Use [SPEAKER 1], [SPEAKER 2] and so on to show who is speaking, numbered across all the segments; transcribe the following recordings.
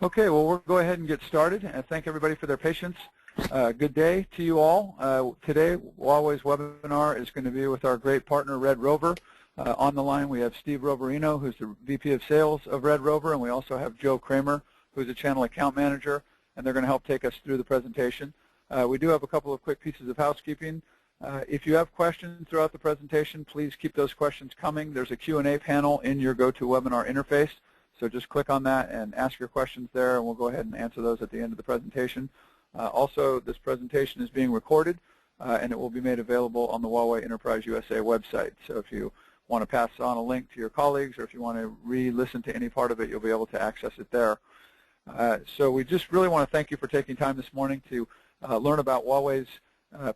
[SPEAKER 1] Okay, well, we'll go ahead and get started, and thank everybody for their patience. Good day to you all. Today, Huawei's webinar is going to be with our great partner, Red Rover. On the line, we have Steve Roverino, who's the VP of Sales of Red Rover, and we also have Joe Kramer, who's a Channel Account Manager, and they're going to help take us through the presentation. We do have a couple of quick pieces of housekeeping. If you have questions throughout the presentation, please keep those questions coming. There's a Q&A panel in your GoToWebinar interface. So just click on that and ask your questions there, and we'll go ahead and answer those at the end of the presentation. Also, this presentation is being recorded, and it will be made available on the Huawei Enterprise USA website. So if you want to pass on a link to your colleagues, or if you want to re-listen to any part of it, you'll be able to access it there. So we just really want to thank you for taking time this morning to learn about Huawei's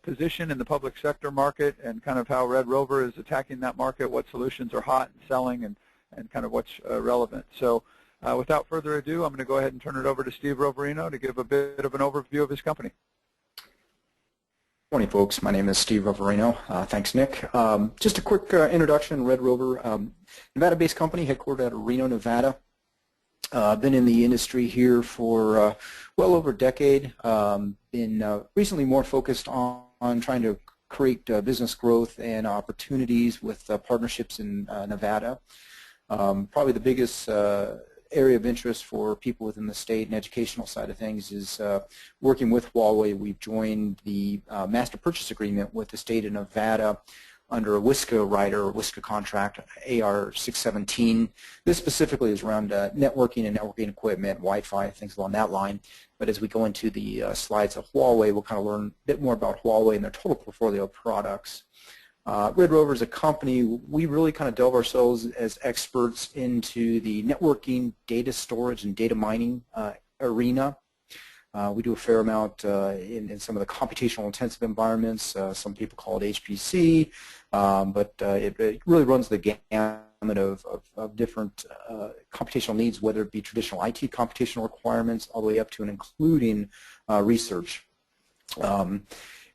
[SPEAKER 1] position in the public sector market and kind of how Red Rover is attacking that market, what solutions are hot and selling, and kind of what's relevant. So without further ado, I'm going to go ahead and turn it over to Steve Roverino to give a bit of an overview of his company.
[SPEAKER 2] Morning, folks. My name is Steve Roverino. Thanks, Nick. Just a quick introduction. Red Rover, Nevada-based company, headquartered out of Reno, Nevada. Been in the industry here for well over a decade. Been recently more focused on trying to create business growth and opportunities with partnerships in Nevada. Probably the biggest area of interest for people within the state and educational side of things is working with Huawei. We've joined the master purchase agreement with the state of Nevada under a WISCA rider, or WISCA contract, AR-617. This specifically is around networking and networking equipment, Wi-Fi, things along that line. But as we go into the slides of Huawei, we'll kind of learn a bit more about Huawei and their total portfolio of products. Red Rover is a company, we really kind of delve ourselves as experts into the networking, data storage, and data mining arena. We do a fair amount in some of the computational intensive environments. Some people call it HPC, but it really runs the gamut of different computational needs, whether it be traditional IT computational requirements all the way up to and including research.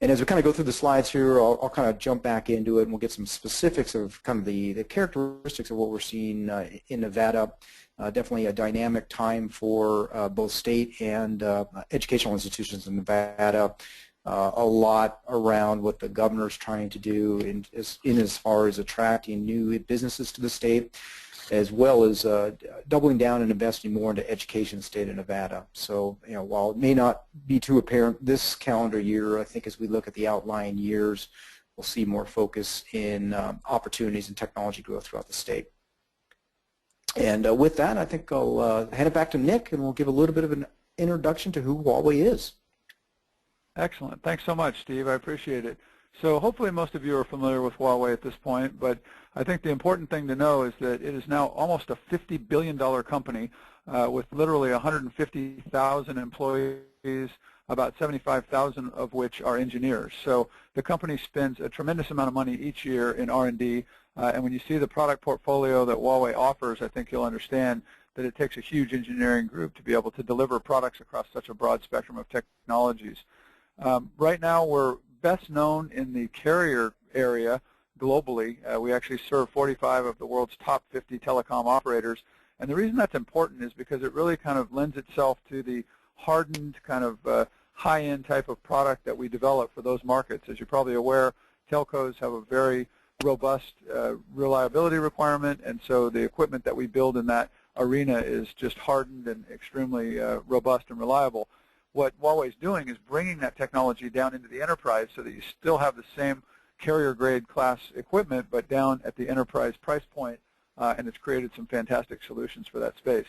[SPEAKER 2] And as we kind of go through the slides here, I'll kind of jump back into it, and we'll get some specifics of kind of the characteristics of what we're seeing in Nevada. Definitely a dynamic time for both state and educational institutions in Nevada. A lot around what the governor's trying to do in as far as attracting new businesses to the state, as well as doubling down and investing more into education in the state of Nevada. So, you know, while it may not be too apparent this calendar year, I think as we look at the outlying years, we'll see more focus in opportunities and technology growth throughout the state. And with that, I think I'll hand it back to Nick, and we'll give a little bit of an introduction to who Huawei is.
[SPEAKER 1] Excellent. Thanks so much, Steve. I appreciate it. So hopefully most of you are familiar with Huawei at this point, but I think the important thing to know is that it is now almost a $50 billion company with literally 150,000 employees, about 75,000 of which are engineers. So the company spends a tremendous amount of money each year in R&D, and when you see the product portfolio that Huawei offers, I think you'll understand that it takes a huge engineering group to be able to deliver products across such a broad spectrum of technologies. Right now, we're best known in the carrier area globally. We actually serve 45 of the world's top 50 telecom operators. And the reason that's important is because it really kind of lends itself to the hardened kind of high-end type of product that we develop for those markets. As you're probably aware, telcos have a very robust reliability requirement, and so the equipment that we build in that arena is just hardened and extremely robust and reliable. What Huawei is doing is bringing that technology down into the enterprise so that you still have the same carrier-grade class equipment, but down at the enterprise price point, and it's created some fantastic solutions for that space.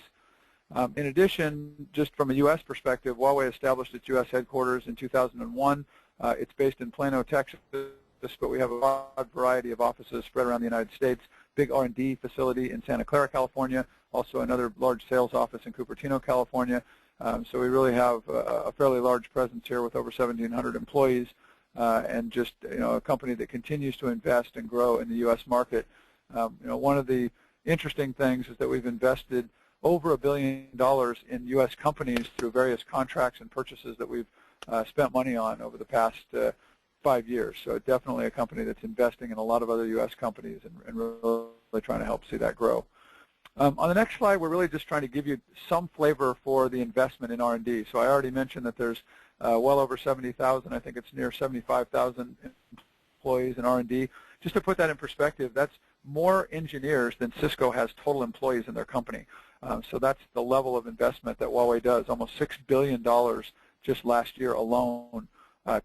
[SPEAKER 1] In addition, just from a U.S. perspective, Huawei established its U.S. headquarters in 2001. It's based in Plano, Texas, but we have a wide variety of offices spread around the United States. Big R&D facility in Santa Clara, California, also another large sales office in Cupertino, California. So we really have a fairly large presence here with over 1,700 employees, and just a company that continues to invest and grow in the U.S. market. One of the interesting things is that we've invested over $1 billion in U.S. companies through various contracts and purchases that we've spent money on over the past 5 years. So definitely a company that's investing in a lot of other U.S. companies and really trying to help see that grow. On the next slide, we're really just trying to give you some flavor for the investment in R&D. So I already mentioned that there's well over 70,000, I think it's near 75,000 employees in R&D. Just to put that in perspective, that's more engineers than Cisco has total employees in their company. So that's the level of investment that Huawei does, almost $6 billion just last year alone,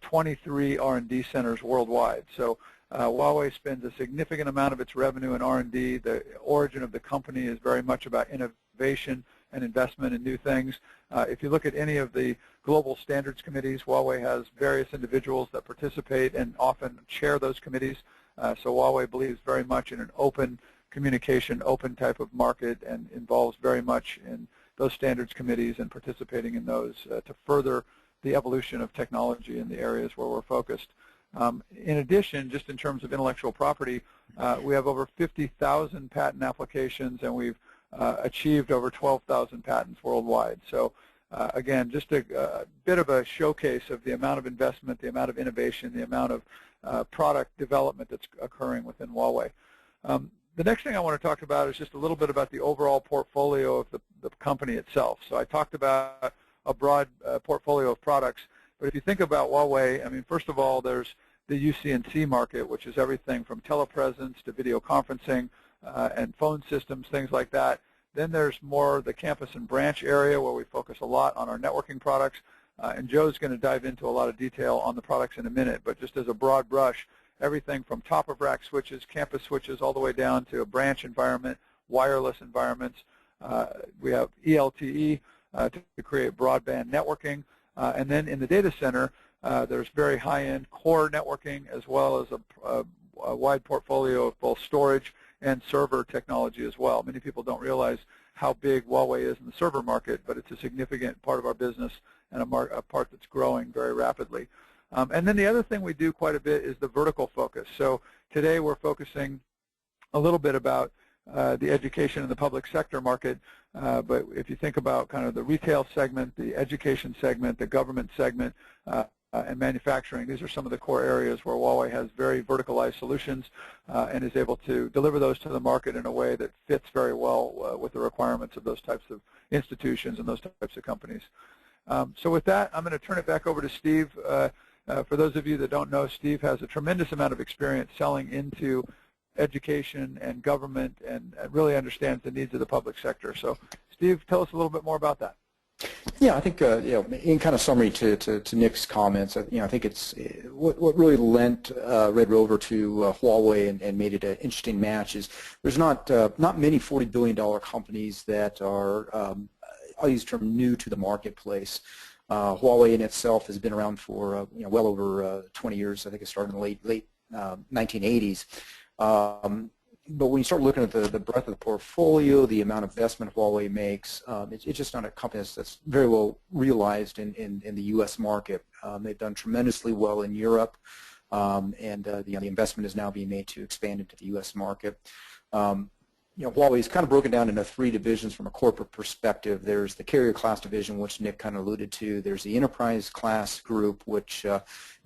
[SPEAKER 1] 23 R&D centers worldwide. So Huawei spends a significant amount of its revenue in R&D. The origin of the company is very much about innovation and investment in new things. If you look at any of the global standards committees, Huawei has various individuals that participate and often chair those committees. So Huawei believes very much in an open communication, open type of market, and involves very much in those standards committees and participating in those to further the evolution of technology in the areas where we're focused. In addition, just in terms of intellectual property, we have over 50,000 patent applications, and we've achieved over 12,000 patents worldwide. So again, just a bit of a showcase of the amount of investment, the amount of innovation, the amount of product development that's occurring within Huawei. The next thing I want to talk about is just a little bit about the overall portfolio of the company itself. So I talked about a broad portfolio of products, but if you think about Huawei, I mean, first of all, there's the UC&C market, which is everything from telepresence to video conferencing and phone systems, things like that. Then there's more the campus and branch area where we focus a lot on our networking products, and Joe's going to dive into a lot of detail on the products in a minute, but just as a broad brush, everything from top-of-rack switches, campus switches, all the way down to a branch environment, wireless environments. We have ELTE to create broadband networking. And then in the data center, there's very high-end core networking as well as a wide portfolio of both storage and server technology as well. Many people don't realize how big Huawei is in the server market, but it's a significant part of our business and a part that's growing very rapidly. And then the other thing we do quite a bit is the vertical focus. So today we're focusing a little bit about the education and the public sector market, but if you think about kind of the retail segment, the education segment, the government segment, and manufacturing, these are some of the core areas where Huawei has very verticalized solutions and is able to deliver those to the market in a way that fits very well with the requirements of those types of institutions and those types of companies. So with that, I'm going to turn it back over to Steve. For those of you that don't know, Steve has a tremendous amount of experience selling into education and government and really understands the needs of the public sector. So Steve, tell us a little bit more about that.
[SPEAKER 2] Yeah, I think in kind of summary to Nick's comments, I think it's what really lent Red Rover to Huawei and made it an interesting match is there's not many $40 billion companies that are I'll use the term new to the marketplace. Huawei in itself has been around for well over 20 years. I think it started in the late 1980s. But when you start looking at the breadth of the portfolio, the amount of investment Huawei makes, it's just not a company that's very well realized in the U.S. market. They've done tremendously well in Europe, and the investment is now being made to expand into the U.S. market. Huawei is kind of broken down into three divisions from a corporate perspective. There's the carrier class division, which Nick kind of alluded to. There's the enterprise class group, which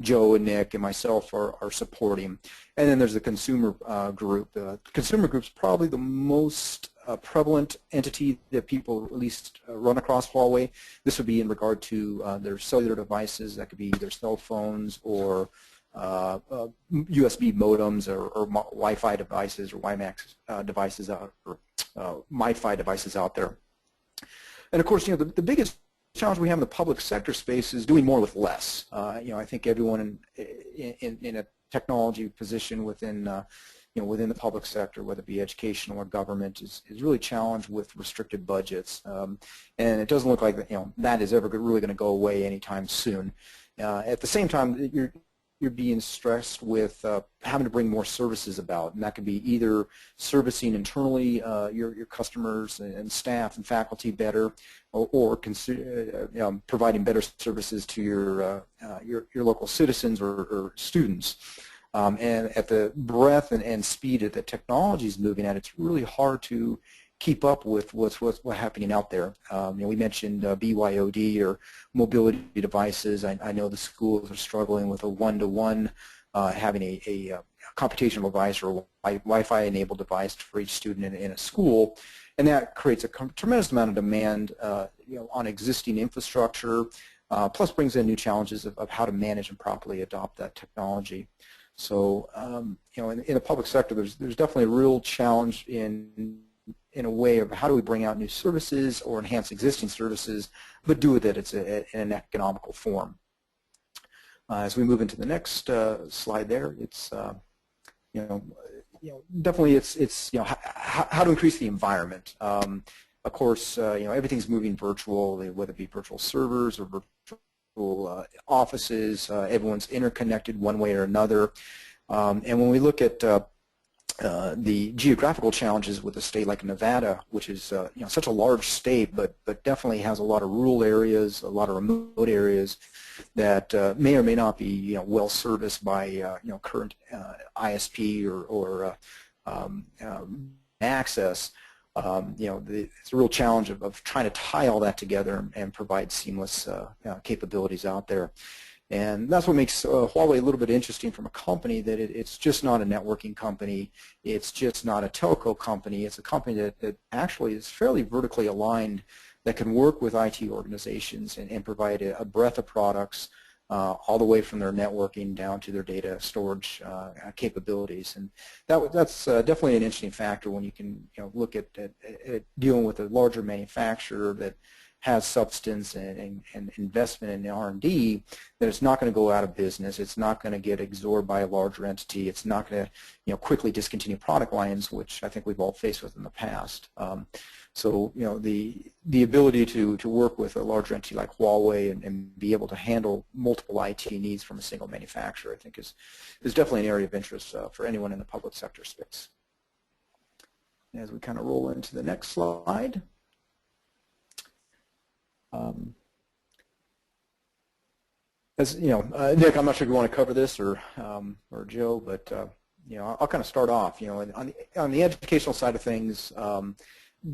[SPEAKER 2] Joe and Nick and myself are supporting. And then there's the consumer group. The consumer group is probably the most prevalent entity that people at least run across Huawei. This would be in regard to their cellular devices. That could be their cell phones or USB modems or Wi-Fi devices or WiMAX devices or MiFi devices out there. And of course, the biggest challenge we have in the public sector space is doing more with less. I think everyone in a technology position within within the public sector, whether it be educational or government, is really challenged with restricted budgets. And it doesn't look like that is ever really going to go away anytime soon. At the same time, you're being stressed with having to bring more services about, and that could be either servicing internally your customers and staff and faculty better, or providing better services to your local citizens or students. And at the breadth and speed that the technology is moving at, it's really hard to keep up with what's happening out there. We mentioned BYOD or mobility devices. I know the schools are struggling with a one-to-one having a computational device or a Wi-Fi enabled device for each student in a school, and that creates a tremendous amount of demand on existing infrastructure, plus brings in new challenges of how to manage and properly adopt that technology. So in the public sector, there's definitely a real challenge in a way of how do we bring out new services or enhance existing services, but do it that it's in an economical form. As we move into the next slide, there, it's definitely it's how to increase the environment. Of course, everything's moving virtual, whether it be virtual servers or virtual offices. Everyone's interconnected one way or another. And when we look at the geographical challenges with a state like Nevada, which is such a large state, but definitely has a lot of rural areas, a lot of remote areas that may or may not be well serviced by current ISP or access. It's a real challenge of trying to tie all that together and provide seamless capabilities out there. And that's what makes Huawei a little bit interesting from a company, that it's just not a networking company, it's just not a telco company, it's a company that actually is fairly vertically aligned, that can work with IT organizations and provide a breadth of products all the way from their networking down to their data storage capabilities. And that's definitely an interesting factor when you can look at dealing with a larger manufacturer that has substance and investment in R&D, that it's not going to go out of business, it's not going to get absorbed by a larger entity, it's not going to quickly discontinue product lines, which I think we've all faced with in the past. So the ability to work with a larger entity like Huawei and be able to handle multiple IT needs from a single manufacturer, I think is definitely an area of interest for anyone in the public sector space. As we kind of roll into the next slide. Nick, I'm not sure if you want to cover this or Joe, but I'll kind of start off. On the educational side of things,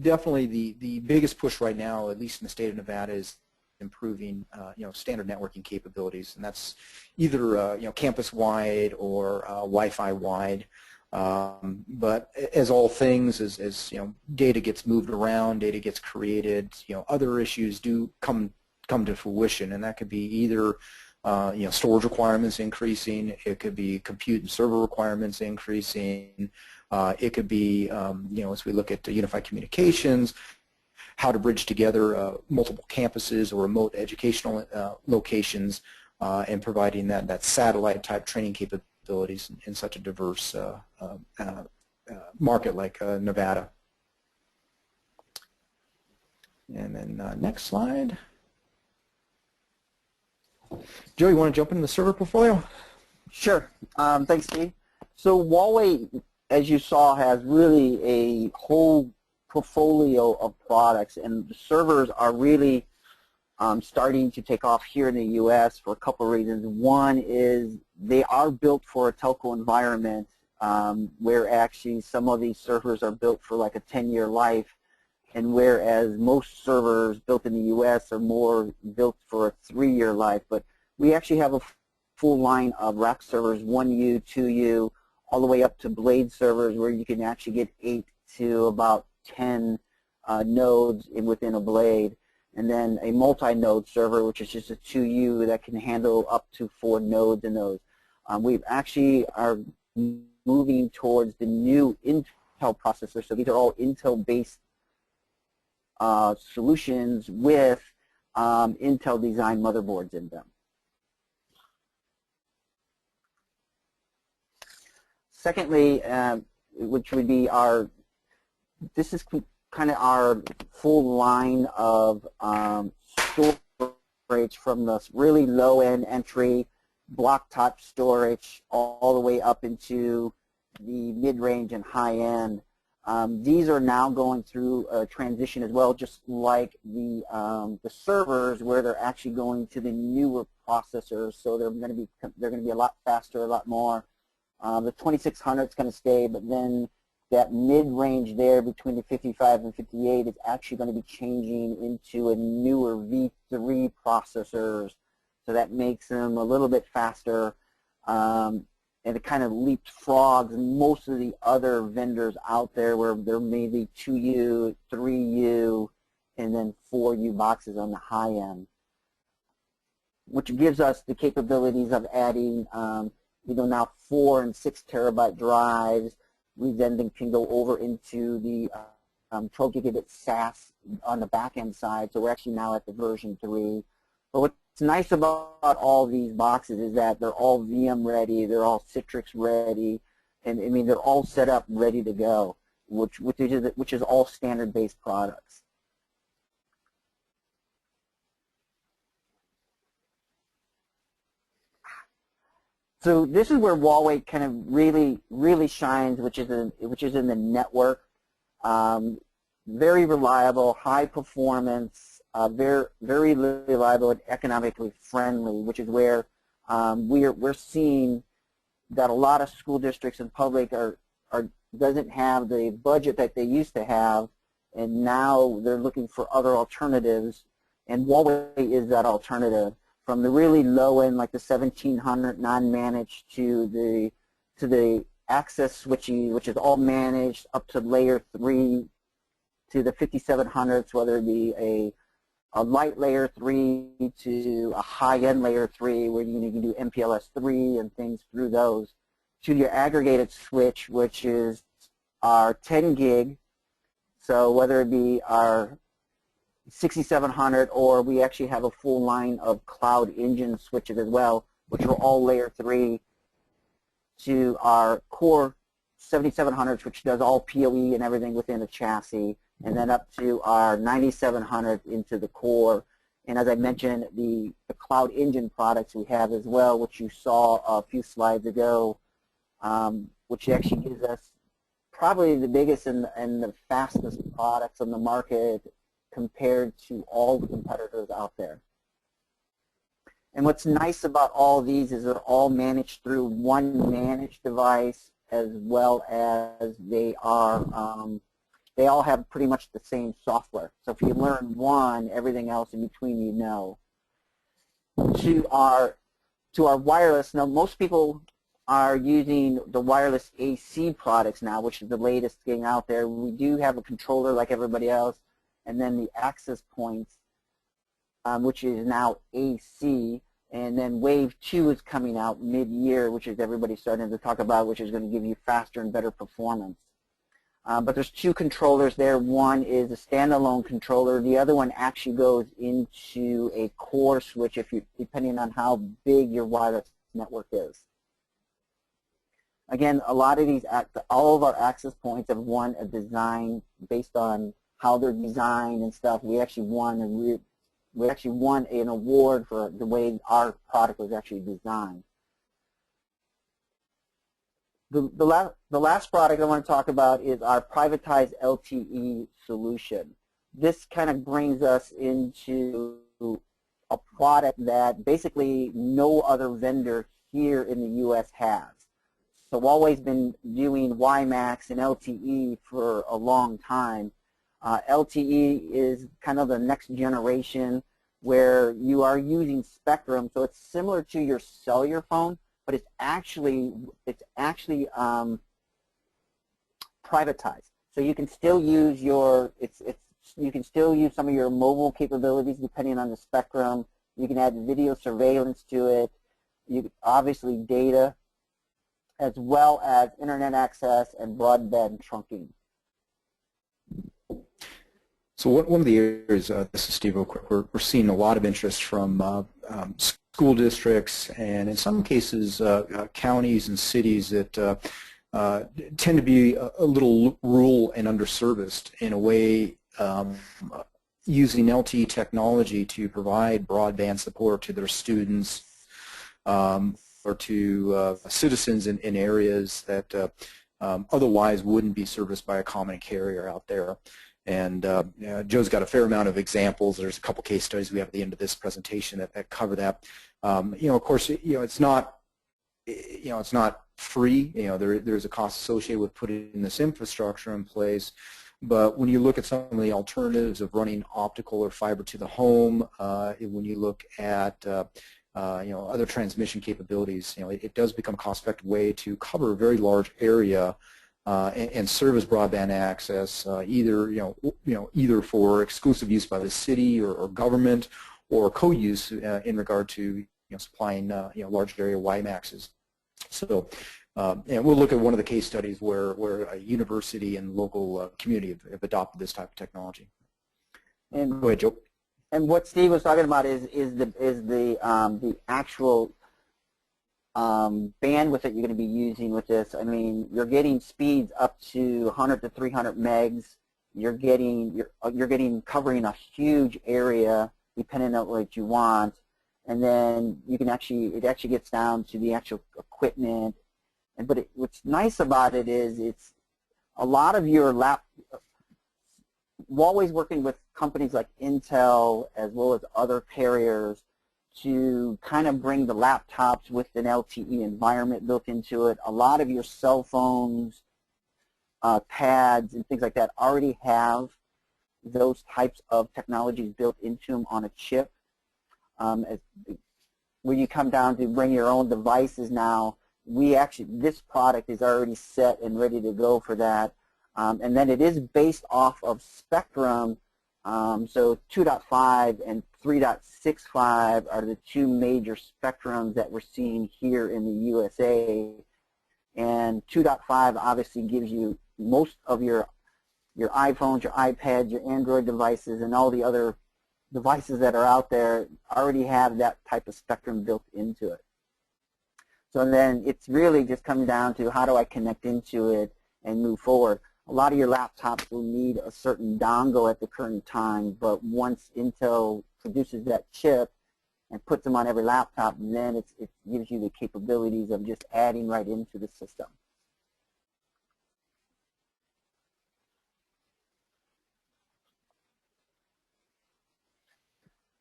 [SPEAKER 2] definitely the biggest push right now, at least in the state of Nevada, is improving standard networking capabilities, and that's either campus-wide or Wi-Fi-wide. But as all things, as data gets moved around, data gets created, other issues do come to fruition, and that could be either storage requirements increasing, it could be compute and server requirements increasing, it could be as we look at unified communications, how to bridge together multiple campuses or remote educational locations, and providing that satellite type training capabilities in such a diverse market like Nevada. And then next slide. Joe, you want to jump into the server portfolio?
[SPEAKER 3] Sure. Thanks, Steve. So Huawei, as you saw, has really a whole portfolio of products, and the servers are really starting to take off here in the U.S. for a couple of reasons. One is they are built for a telco environment, where actually some of these servers are built for like a 10-year life, and whereas most servers built in the U.S. are more built for a 3-year life. But we actually have a full line of rack servers, 1U, 2U, all the way up to blade servers, where you can actually get 8 to about 10 nodes within a blade. And then a multi-node server, which is just a 2U that can handle up to 4 nodes in those. We actually are moving towards the new Intel processors. So these are all Intel-based solutions with Intel design motherboards in them. Secondly, which would be this is kind of our full line of storage, from the really low-end entry block top storage all the way up into the mid-range and high-end. These are now going through a transition as well, just like the servers, where they're actually going to the newer processors. So they're going to be a lot faster, a lot more. The 2600 is going to stay, but then that mid-range there between the 55 and 58 is actually going to be changing into a newer V3 processors. So that makes them a little bit faster. and it kind of leapfrogs most of the other vendors out there where there may be 2U, 3U, and then 4U boxes on the high end, which gives us the capabilities of adding now 4 and 6 terabyte drives. We then can go over into the 12 gigabit SAS on the back end side, so we're actually now at the version 3. But what's nice about all these boxes is that they're all VM ready, they're all Citrix ready, and I mean they're all set up ready to go, which is all standard based products. So this is where Huawei kind of really shines, which is in the network. Very reliable, high performance, very reliable and economically friendly, which is where we're seeing that a lot of school districts and public doesn't have the budget that they used to have, and now they're looking for other alternatives, and Huawei is that alternative. From the really low end, like the 1700 non-managed, to the access switching, which is all managed, up to layer 3, to the 5700s, whether it be a light layer 3 to a high-end layer 3, where you can do MPLS 3 and things through those, to your aggregated switch, which is our 10 gig. So whether it be our 6700, or we actually have a full line of cloud engine switches as well, which are all layer 3, to our core 7700s, which does all PoE and everything within the chassis, and then up to our 9700 into the core. And as I mentioned, the cloud engine products we have as well, which you saw a few slides ago, which actually gives us probably the biggest and the fastest products on the market compared to all the competitors out there. And what's nice about all these is they're all managed through one managed device, as well as they all have pretty much the same software. So if you learn one, everything else in between you know. To our wireless, now most people are using the wireless AC products now, which is the latest thing out there. We do have a controller like everybody else, and then the access points, which is now AC, and then Wave 2 is coming out mid-year, which is everybody starting to talk about, which is going to give you faster and better performance. But there's 2 controllers there. One is a standalone controller. The other one actually goes into a core switch, depending on how big your wireless network is. Again, a lot of these, all of our access points have won a design based on how they're designed and stuff. We actually won an award for the way our product was actually designed. The last product I want to talk about is our privatized LTE solution. This kind of brings us into a product that basically no other vendor here in the U.S. has. So Huawei's been doing WiMAX and LTE for a long time. LTE is kind of the next generation where you are using spectrum, so it's similar to your cellular phone, but it's actually privatized. So you can still use you can still use some of your mobile capabilities depending on the spectrum. You can add video surveillance to it. Obviously data, as well as internet access and broadband trunking.
[SPEAKER 2] So one of the areas, this is Steve real quick, we're seeing a lot of interest from school districts and in some cases counties and cities that tend to be a little rural and underserviced in a way, using LTE technology to provide broadband support to their students or to citizens in areas that otherwise wouldn't be serviced by a common carrier out there. And Joe's got a fair amount of examples. There's a couple case studies we have at the end of this presentation that cover that. Of course, it's not free. There's a cost associated with putting this infrastructure in place. But when you look at some of the alternatives of running optical or fiber to the home, when you look at other transmission capabilities, it does become a cost-effective way to cover a very large area and service broadband access, either for exclusive use by the city or government, or co-use in regard to supplying large area WiMAXs. So, and we'll look at one of the case studies where a university and local community have adopted this type of technology.
[SPEAKER 3] And
[SPEAKER 2] go ahead, Joe.
[SPEAKER 3] And what Steve was talking about is the actual bandwidth that you're going to be using with this. I mean, you're getting speeds up to 100 to 300 megs. You're getting covering a huge area depending on what you want, and then you can it actually gets down to the actual equipment. But what's nice about it is it's a lot of your Huawei's working with companies like Intel as well as other carriers to kind of bring the laptops with an LTE environment built into it. A lot of your cell phones, pads, and things like that already have those types of technologies built into them on a chip. When you come down to bring your own devices now, this product is already set and ready to go for that. And then it is based off of spectrum, so 2.5 and 3.65 are the two major spectrums that we're seeing here in the USA. And 2.5 obviously gives you most of your iPhones, your iPads, your Android devices, and all the other devices that are out there already have that type of spectrum built into it. So then it's really just coming down to how do I connect into it and move forward. A lot of your laptops will need a certain dongle at the current time, but once Intel produces that chip and puts them on every laptop, then it gives you the capabilities of just adding right into the system.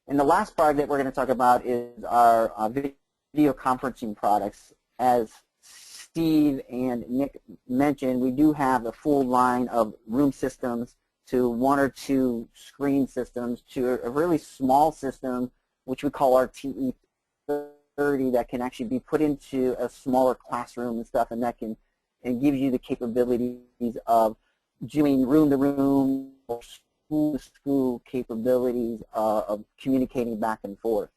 [SPEAKER 3] And the last part that we're going to talk about is our video conferencing products. As Steve and Nick mentioned, we do have a full line of room systems to 1 or 2 screen systems to a really small system, which we call our TE30, that can actually be put into a smaller classroom and stuff, and that can gives you the capabilities of doing room-to-room or school-to-school capabilities of communicating back and forth.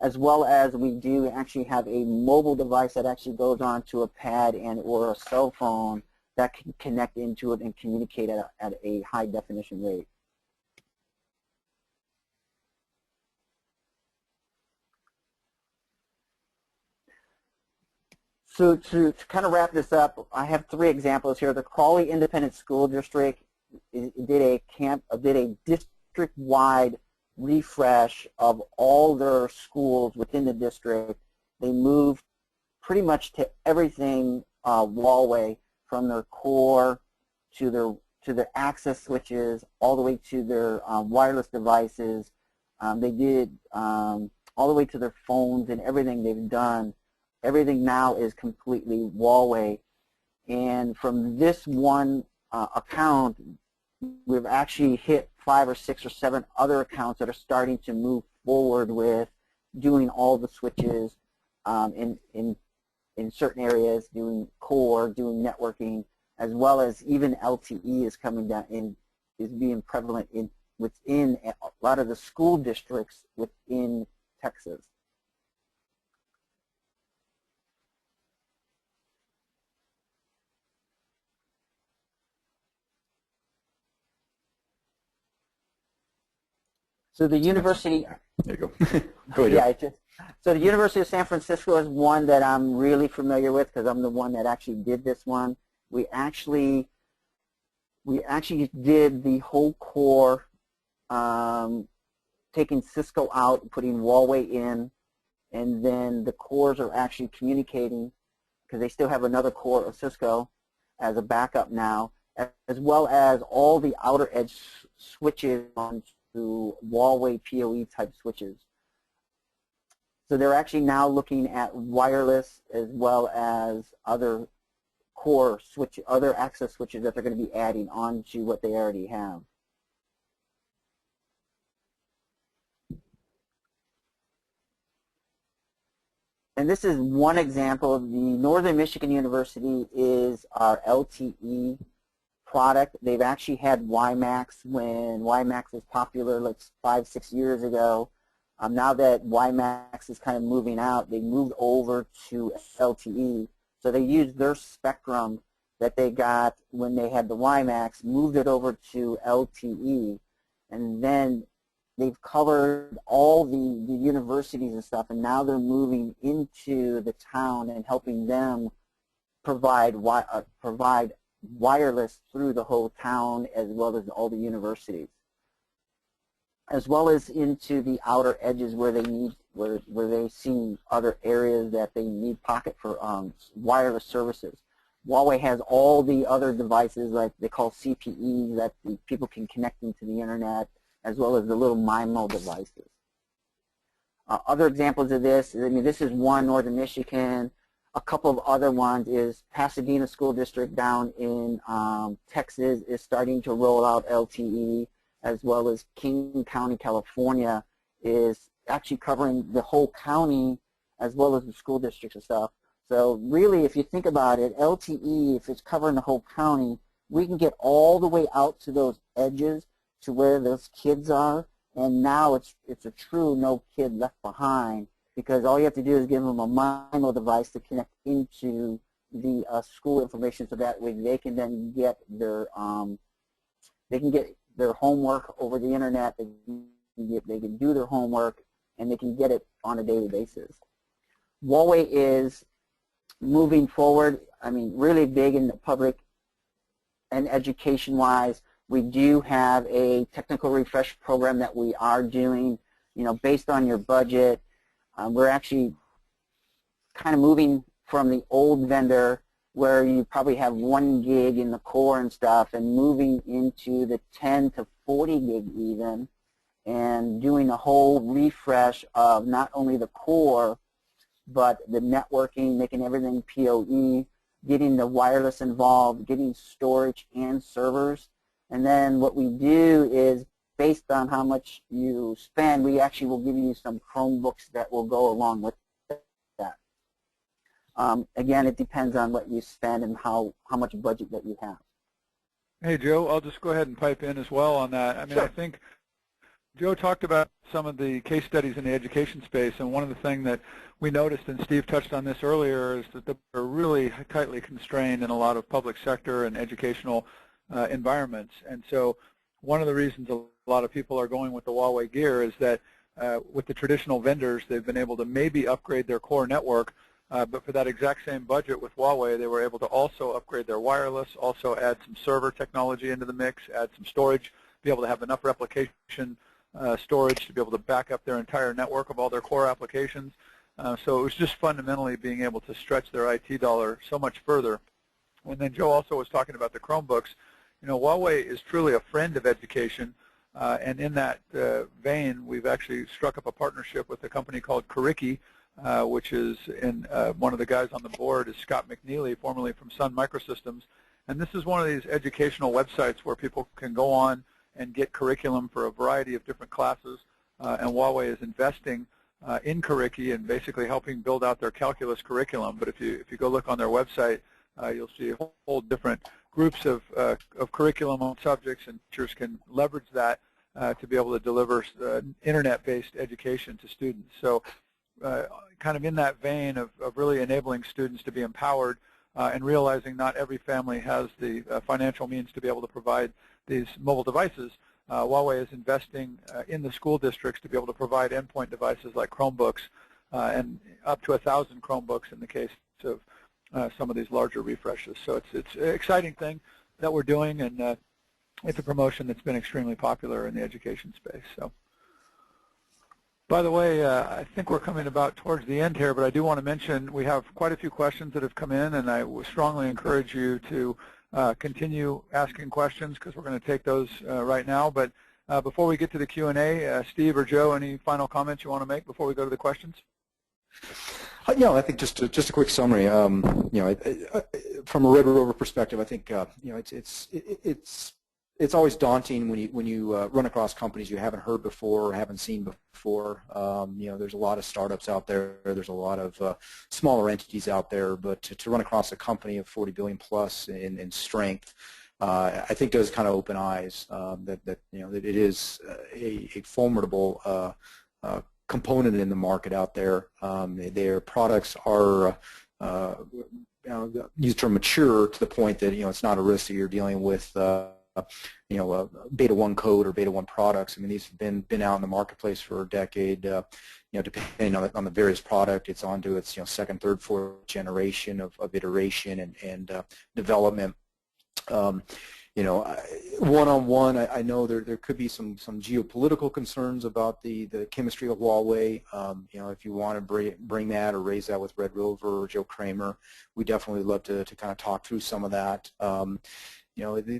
[SPEAKER 3] As well as we do actually have a mobile device that actually goes onto a pad and or a cell phone that can connect into it and communicate at a high definition rate. So to kind of wrap this up, I have 3 examples here. The Crawley Independent School District did a district-wide refresh of all their schools within the district. They moved pretty much to everything Huawei, from their core to their access switches all the way to their wireless devices. They did all the way to their phones and everything they've done. Everything now is completely Huawei. And from this one account, we've actually hit 5 or 6 or 7 other accounts that are starting to move forward with doing all the switches in certain areas, doing core, doing networking, as well as even LTE is coming down and is being prevalent within a lot of the school districts within Texas. So the University.
[SPEAKER 2] There you go. Go ahead.
[SPEAKER 3] Yeah, so the University of San Francisco is one that I'm really familiar with because I'm the one that actually did this one. We actually did the whole core, taking Cisco out, putting Huawei in, and then the cores are actually communicating because they still have another core of Cisco as a backup now, as well as all the outer edge switches onto Huawei PoE type switches. So they're actually now looking at wireless as well as other core switch, other access switches that they're going to be adding on to what they already have. and this is one example. The Northern Michigan University is our LTE product. They've actually had WiMAX when WiMAX was popular like 5-6 years ago. Now that WiMAX is kind of moving out, they moved over to LTE. So they used their spectrum that they got when they had the WiMAX, moved it over to LTE, and then they've covered all the universities and stuff, and now they're moving into the town and helping them provide wireless through the whole town as well as all the universities, as well as into the outer edges where they need, where they see other areas that they need pocket for wireless services. Huawei has all the other devices like they call CPEs that the people can connect into the internet, as well as the little MIMO devices. Other examples of this, I mean, this is one, Northern Michigan. A couple of other ones is Pasadena School District down in Texas is starting to roll out LTE, as well as King County, California is actually covering the whole county as well as the school districts and stuff. So really, if you think about it, LTE, if it's covering the whole county, we can get all the way out to those edges to where those kids are, and now it's a true no kid left behind, because all you have to do is give them a MIMO device to connect into the school information, so that way they can then get their homework over the internet. They can do their homework, and they can get it on a daily basis. Huawei is moving forward, I mean, really big in the public and education-wise. We do have a technical refresh program that we are doing, you know, based on your budget. We're actually kind of moving from the old vendor where you probably have 1 gig in the core and stuff, and moving into the 10 to 40 gig even, and doing a whole refresh of not only the core, but the networking, making everything PoE, getting the wireless involved, getting storage and servers. And then what we do is, based on how much you spend, we actually will give you some Chromebooks that will go along with that. Again, it depends on what you spend and how much budget that you have.
[SPEAKER 1] Hey, Joe, I'll just go ahead and pipe in as well on that. I mean,
[SPEAKER 3] sure.
[SPEAKER 1] I think Joe talked about some of the case studies in the education space, and one of the things that we noticed, and Steve touched on this earlier, is that they're really tightly constrained in a lot of public sector and educational environments. And so one of the reasons a lot of people are going with the Huawei gear is that with the traditional vendors, they've been able to maybe upgrade their core network, but for that exact same budget with Huawei, they were able to also upgrade their wireless, also add some server technology into the mix, add some storage, be able to have enough replication storage to be able to back up their entire network of all their core applications. So it was just fundamentally being able to stretch their IT dollar so much further. And then Joe also was talking about the Chromebooks. You know, Huawei is truly a friend of education, and in that vein, we've actually struck up a partnership with a company called Crawley, which is one of the guys on the board is Scott McNeely, formerly from Sun Microsystems. And this is one of these educational websites where people can go on and get curriculum for a variety of different classes, and Huawei is investing in Crawley and basically helping build out their calculus curriculum. But if you go look on their website, you'll see a whole different groups of curriculum on subjects, and teachers can leverage that to be able to deliver internet-based education to students. So kind of in that vein of really enabling students to be empowered and realizing not every family has the financial means to be able to provide these mobile devices, Huawei is investing in the school districts to be able to provide endpoint devices like Chromebooks, and up to 1,000 Chromebooks in the case of some of these larger refreshes. So it's an exciting thing that we're doing, and it's a promotion that's been extremely popular in the education space. So, by the way, I think we're coming about towards the end here, but I do want to mention we have quite a few questions that have come in, and I would strongly encourage you to continue asking questions, because we're going to take those right now. But before we get to the Q&A, Steve or Joe, any final comments you want to make before we go to the questions?
[SPEAKER 2] Yeah, I think just a quick summary. You know, from a Red Rover perspective, I think you know it's it's always daunting when you run across companies you haven't heard before or haven't seen before. There's a lot of startups out there. There's a lot of smaller entities out there, but to run across a company of 40 billion plus in strength, I think does kind of open eyes that that it is a formidable component in the market out there. Their products are use the term mature to the point that it's not a risk that you're dealing with beta 1 code or beta 1 products. I mean, these have been out in the marketplace for a decade. Depending on the various product, it's onto its second, third, fourth generation of iteration and development. One-on-one, I know there could be some geopolitical concerns about the chemistry of Huawei. If you want to bring that or raise that with Red Rover or Joe Kramer, we definitely love to kind of talk through some of that. The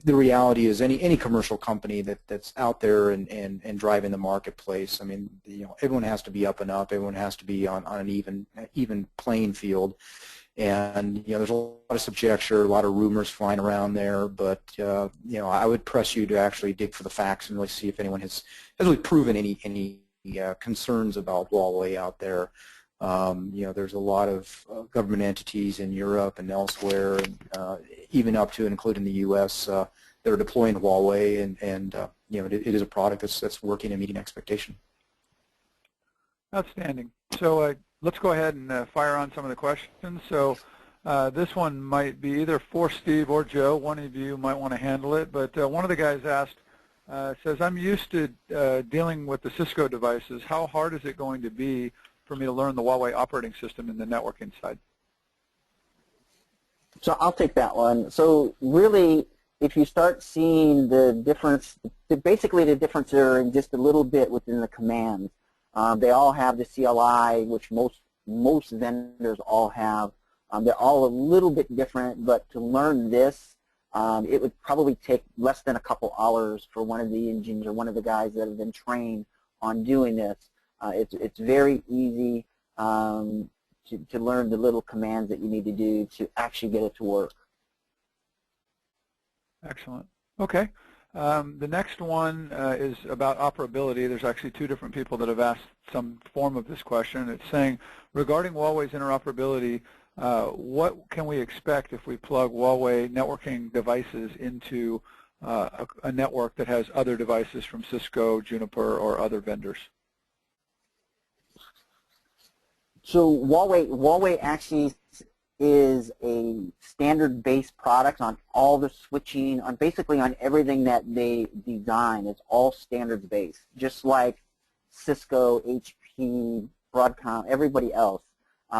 [SPEAKER 2] reality is any commercial company that's out there and driving the marketplace, I mean, everyone has to be up and up. Everyone has to be on an even playing field. And there's a lot of subjecture, a lot of rumors flying around there, but I would press you to actually dig for the facts and really see if anyone has really proven any concerns about Huawei out there. There's a lot of government entities in Europe and elsewhere, and even up to and including the U.S. That are deploying Huawei, and it is a product that's working and meeting expectation.
[SPEAKER 1] Outstanding. So let's go ahead and fire on some of the questions. So this one might be either for Steve or Joe. One of you might want to handle it, but one of the guys asked, says, I'm used to dealing with the Cisco devices. How hard is it going to be for me to learn the Huawei operating system in the networking side?
[SPEAKER 3] So I'll take that one. So really, if you start seeing the difference, basically the difference are just a little bit within the commands. They all have the CLI, which most vendors all have. They're all a little bit different, but to learn this, it would probably take less than a couple hours for one of the engineers or one of the guys that have been trained on doing this. It's very easy to learn the little commands that you need to do to actually get it to work.
[SPEAKER 1] Excellent. Okay. The next one is about operability. There's actually two different people that have asked some form of this question. It's saying, regarding Huawei's interoperability, what can we expect if we plug Huawei networking devices into a network that has other devices from Cisco, Juniper, or other vendors?
[SPEAKER 3] So Huawei actually is a standard-based product on all the switching, basically on everything that they design. It's all standards-based, just like Cisco, HP, Broadcom, everybody else.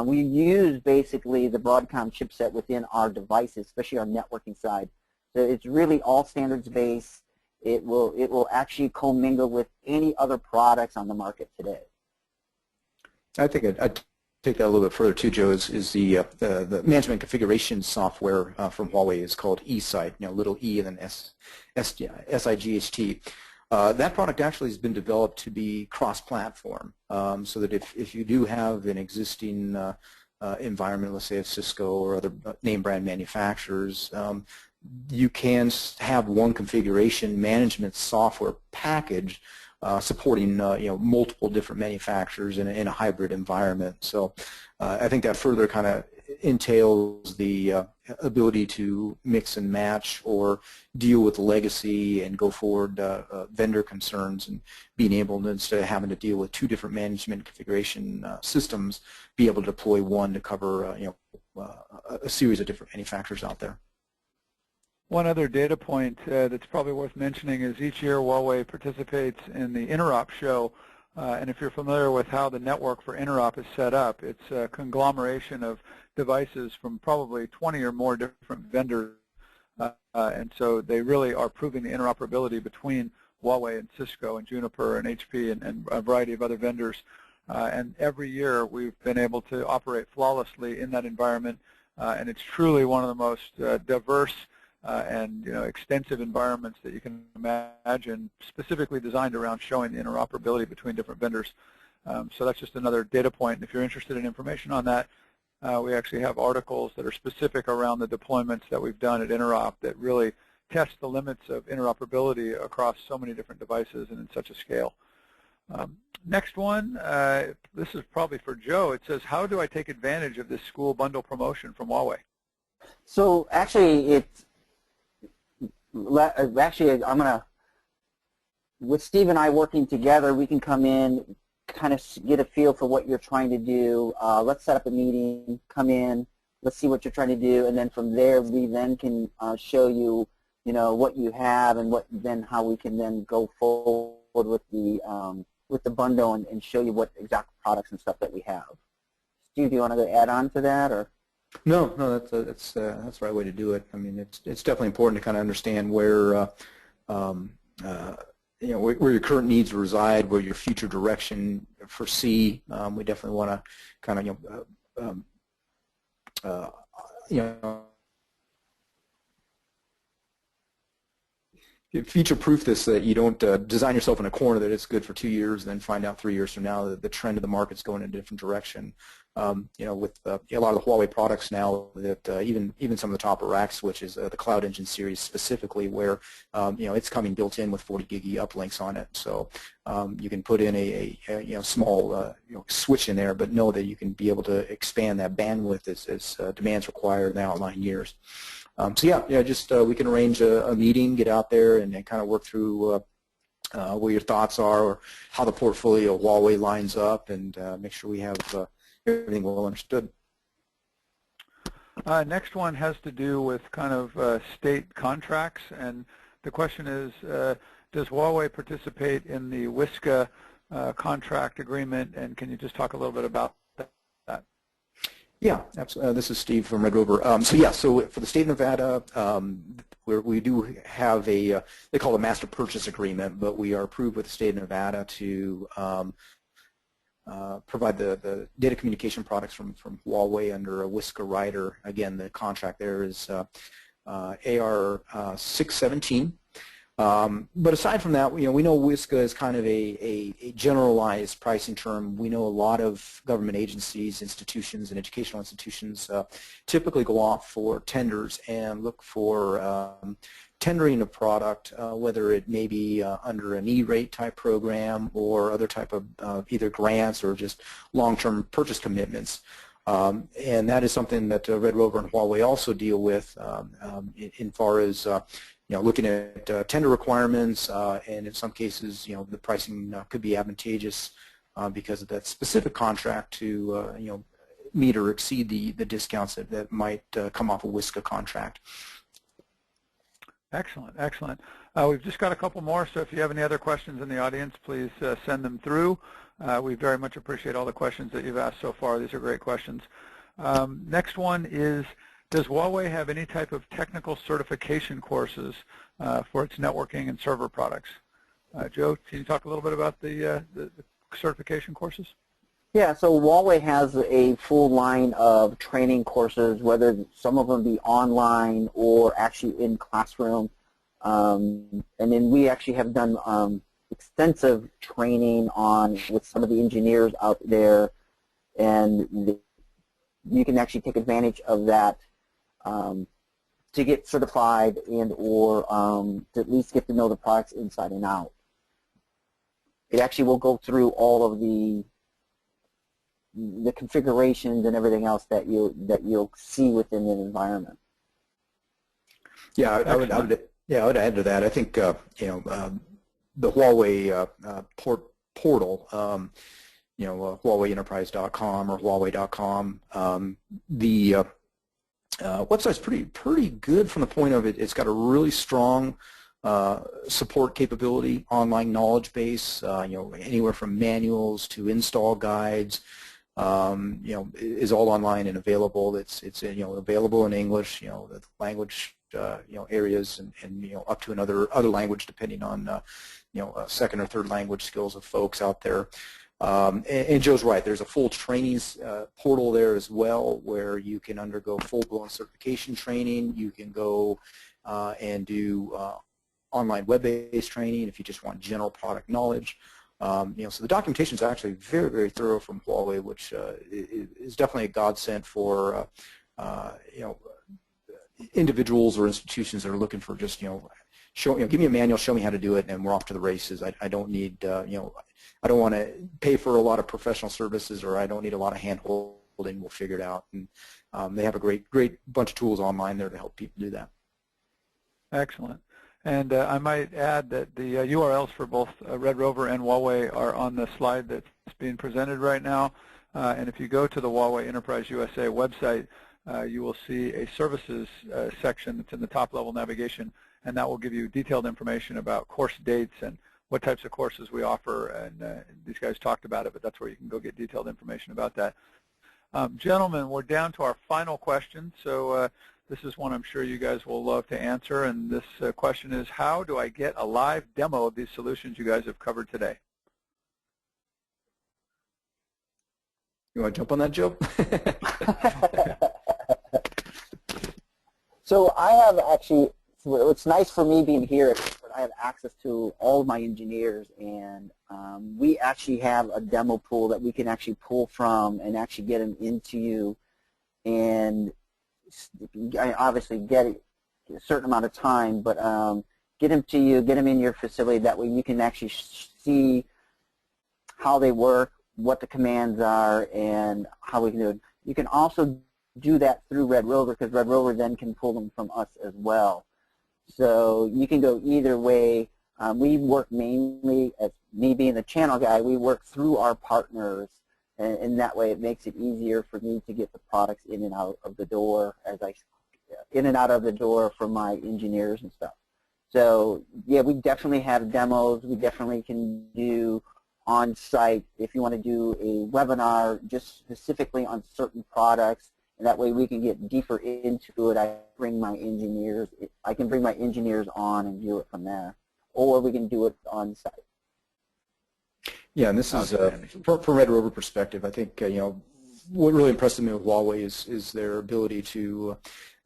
[SPEAKER 3] We use basically the Broadcom chipset within our devices, especially our networking side. So it's really all standards-based. It will actually commingle with any other products on the market today.
[SPEAKER 2] I think I'd take that a little bit further too, Joe. Is the management configuration software from Huawei is called eSight, little e and then S-I-G-H-T. That product actually has been developed to be cross-platform, so that if you do have an existing environment, let's say of Cisco or other name brand manufacturers, you can have one configuration management software package supporting multiple different manufacturers in a hybrid environment. So I think that further kind of entails the ability to mix and match or deal with the legacy and go forward vendor concerns, and being able to, instead of having to deal with two different management configuration systems, be able to deploy one to cover a series of different manufacturers out there.
[SPEAKER 1] One other data point that's probably worth mentioning is each year Huawei participates in the Interop show, and if you're familiar with how the network for Interop is set up, it's a conglomeration of devices from probably 20 or more different vendors, and so they really are proving the interoperability between Huawei and Cisco and Juniper and HP and a variety of other vendors, and every year we've been able to operate flawlessly in that environment, and it's truly one of the most diverse and extensive environments that you can imagine, specifically designed around showing the interoperability between different vendors. So that's just another data point. And if you're interested in information on that, we actually have articles that are specific around the deployments that we've done at Interop that really test the limits of interoperability across so many different devices and in such a scale. Next one, this is probably for Joe. It says, how do I take advantage of this school bundle promotion from Huawei?
[SPEAKER 3] So actually, I'm gonna, with Steve and I working together, we can come in, kind of get a feel for what you're trying to do. Let's set up a meeting, come in, let's see what you're trying to do, and then from there we then can show you, what you have and how we can then go forward with the bundle and show you what exact products and stuff that we have. Steve, do you want to add on to that, or?
[SPEAKER 2] No, that's the right way to do it. I mean, it's definitely important to kind of understand where where your current needs reside, where your future direction foresee. We definitely want to kind of future-proof this, so that you don't design yourself in a corner that it's good for 2 years and then find out 3 years from now that the trend of the market's going in a different direction. With a lot of the Huawei products now, that even some of the top of rack switches, the Cloud Engine series specifically, where it's coming built in with 40 gig uplinks on it, so you can put in a small switch in there, but know that you can be able to expand that bandwidth as demands require in the outlying years. So just we can arrange a meeting, get out there, and kind of work through what your thoughts are, or how the portfolio of Huawei lines up, and make sure we have everything well understood.
[SPEAKER 1] Next one has to do with kind of state contracts, and the question is, does Huawei participate in the WISCA contract agreement, and can you just talk a little bit about that?
[SPEAKER 2] Yeah, absolutely. This is Steve from Red Rover. So for the state of Nevada, where we do have they call it a master purchase agreement, but we are approved with the state of Nevada to provide the data communication products from Huawei under a WISCA rider. Again, the contract there is AR 617. But aside from that, we know WISCA is kind of a generalized pricing term. We know a lot of government agencies, institutions, and educational institutions typically go off for tenders and look for tendering a product, whether it may be under an E-rate type program or other type of either grants or just long-term purchase commitments. And that is something that Red Rover and Huawei also deal with in far as looking at tender requirements, and in some cases, the pricing could be advantageous because of that specific contract to meet or exceed the discounts that might come off a WISCA contract.
[SPEAKER 1] Excellent, excellent. We've just got a couple more, so if you have any other questions in the audience, please send them through. We very much appreciate all the questions that you've asked so far. These are great questions. Next one is, does Huawei have any type of technical certification courses for its networking and server products? Joe, can you talk a little bit about the certification courses?
[SPEAKER 3] Yeah, so Huawei has a full line of training courses, whether some of them be online or actually in classroom. And then we actually have done extensive training with some of the engineers out there, and you can actually take advantage of that to get certified and or to at least get to know the products inside and out. It actually will go through all of the configurations and everything else that you'll see within an environment.
[SPEAKER 2] Yeah, I would add to that. I think the Huawei portal, HuaweiEnterprise.com or Huawei.com, the website's pretty good from the point of it. It's got a really strong support capability, online knowledge base. Anywhere from manuals to install guides. Is all online and available. It's available in English. The language areas and up to other language depending on second or third language skills of folks out there. And Joe's right. There's a full training portal there as well, where you can undergo full-blown certification training. You can go and do online web-based training if you just want general product knowledge. So the documentation is actually very, very thorough from Huawei, which is definitely a godsend for individuals or institutions that are looking for just, give me a manual, show me how to do it, and we're off to the races. I don't need, I don't want to pay for a lot of professional services, or I don't need a lot of hand holding. We'll figure it out. And they have a great bunch of tools online there to help people do that.
[SPEAKER 1] Excellent. And I might add that the URLs for both Red Rover and Huawei are on the slide that's being presented right now. And if you go to the Huawei Enterprise USA website, you will see a services section that's in the top-level navigation, and that will give you detailed information about course dates and what types of courses we offer. And these guys talked about it, but that's where you can go get detailed information about that. Gentlemen, we're down to our final question, so this is one I'm sure you guys will love to answer, and this question is, how do I get a live demo of these solutions you guys have covered today?
[SPEAKER 2] You want to jump on that, Joe?
[SPEAKER 3] So I have actually, it's nice for me being here, but I have access to all of my engineers, and we actually have a demo pool that we can actually pull from and actually get them into you, and I obviously get it a certain amount of time, but get them to you, get them in your facility. That way you can actually see how they work, what the commands are, and how we can do it. You can also do that through Red Rover, because Red Rover then can pull them from us as well. So you can go either way. We work mainly, as me being the channel guy, we work through our partners, and that way it makes it easier for me to get the products in and out of the door for my engineers and stuff. So yeah, we definitely have demos. We definitely can do on-site if you want to do a webinar just specifically on certain products, and that way we can get deeper into it. I can bring my engineers on and do it from there, or we can do it on-site.
[SPEAKER 2] Yeah, and this is from Red Rover perspective. I think what really impressed me with Huawei is their ability to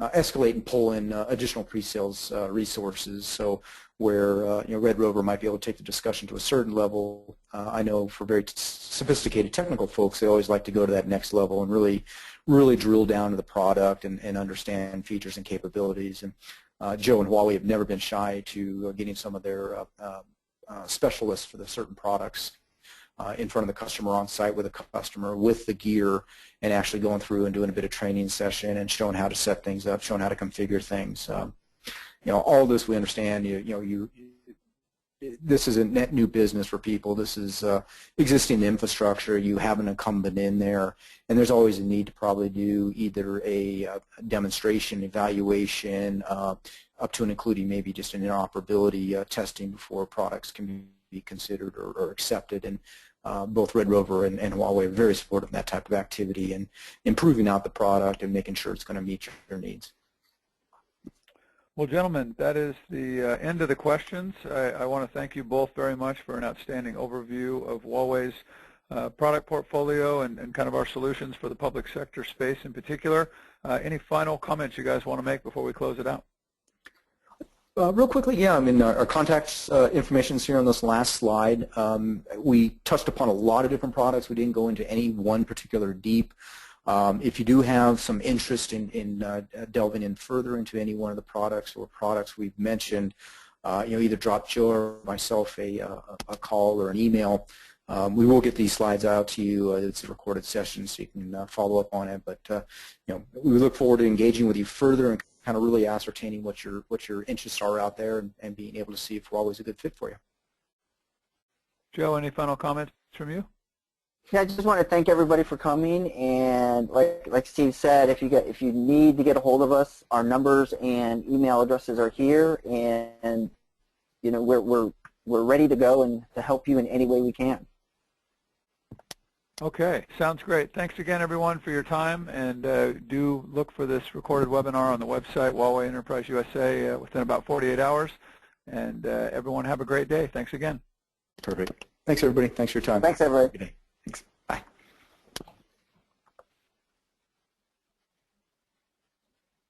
[SPEAKER 2] escalate and pull in additional pre-sales resources. So where Red Rover might be able to take the discussion to a certain level, I know for very sophisticated technical folks, they always like to go to that next level and really drill down to the product and understand features and capabilities. And Joe and Huawei have never been shy to getting some of their specialists for the certain products in front of the customer, on site with a customer, with the gear, and actually going through and doing a bit of training session and showing how to set things up, showing how to configure things. All this we understand. This is a net new business for people. This is existing infrastructure. You have an incumbent in there, and there's always a need to probably do either a demonstration, evaluation, up to and including maybe just an interoperability testing before products can be considered or accepted. And both Red Rover and Huawei are very supportive of that type of activity and improving out the product and making sure it's going to meet your needs.
[SPEAKER 1] Well, gentlemen, that is the end of the questions. I want to thank you both very much for an outstanding overview of Huawei's product portfolio and kind of our solutions for the public sector space in particular. Any final comments you guys want to make before we close it out?
[SPEAKER 2] Real quickly, yeah, I mean, our contact information is here on this last slide. We touched upon a lot of different products. We didn't go into any one particular deep. If you do have some interest in delving in further into any one of the products or products we've mentioned, either drop Joe or myself a call or an email. We will get these slides out to you. It's a recorded session, so you can follow up on it. But we look forward to engaging with you further and kind of really ascertaining what your interests are out there and being able to see if Huawei is a good fit for you.
[SPEAKER 1] Joe, any final comments from you?
[SPEAKER 3] Yeah, I just want to thank everybody for coming, and like Steve said, if you need to get a hold of us, our numbers and email addresses are here, and we're ready to go and to help you in any way we can.
[SPEAKER 1] Okay, sounds great. Thanks again, everyone, for your time, and do look for this recorded webinar on the website, Huawei Enterprise USA, within about 48 hours. And everyone have a great day. Thanks again.
[SPEAKER 2] Perfect. Thanks, everybody. Thanks for your time.
[SPEAKER 3] Thanks, everybody.
[SPEAKER 2] Good day.